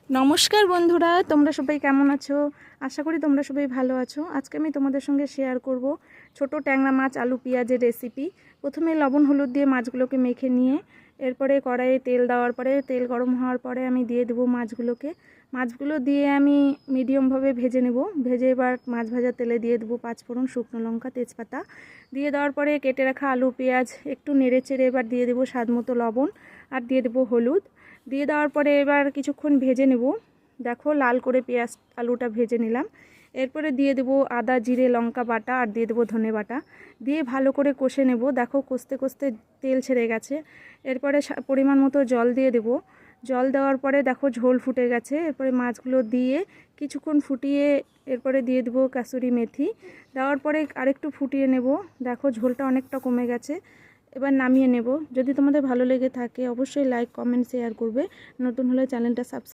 নমস্কার বন্ধুরা, তোমরা সবাই কেমন আছো? আশা করি তোমরা সবাই ভালো আছো। আজকে আমি তোমাদের সঙ্গে শেয়ার করব ছোট ট্যাংরা মাছ আলু পেঁয়াজের রেসিপি। প্রথমে লবণ হলুদ দিয়ে মাছগুলোকে মেখে নিয়ে এরপরে কড়াইয়ে তেল দেওয়ার পরে তেল গরম হওয়ার পরে আমি দিয়ে দেবো মাছগুলো দিয়ে আমি মিডিয়ামভাবে ভেজে নেব। ভেজে এবার মাছ ভাজা তেলে দিয়ে দেবো পাঁচফোড়ন, শুকনো লঙ্কা, তেজপাতা দিয়ে দেওয়ার পরে কেটে রাখা আলু পেঁয়াজ একটু নেড়ে চেড়ে এবার দিয়ে দেবো স্বাদ মতো লবণ আর দিয়ে দেবো হলুদ। দিয়ে দেওয়ার পরে এবার কিছুক্ষণ ভেজে নেব। দেখো লাল করে পেঁয়াজ আলুটা ভেজে নিলাম। এরপরে দিয়ে দেবো আদা জিরে লঙ্কা বাটা আর দিয়ে দেবো ধনে বাটা দিয়ে ভালো করে কষে নেব। দেখো কষতে কষতে তেল ছেড়ে গেছে। এরপরে পরিমাণ মতো জল দিয়ে দেব। জল দেওয়ার পরে দেখো ঝোল ফুটে গেছে। এরপরে মাছগুলো দিয়ে কিছুক্ষণ ফুটিয়ে এরপরে দিয়ে দেবো কাসুরি মেথি। দেওয়ার পরে আরেকটু ফুটিয়ে নেব। দেখো ঝোলটা অনেকটা কমে গেছে। এবার নামিয়ে নেব। যদি তোমাদের ভালো লেগে থাকে অবশ্যই লাইক কমেন্ট শেয়ার করবে। নতুন হলে চ্যানেলটা সাবস্ক্রাইব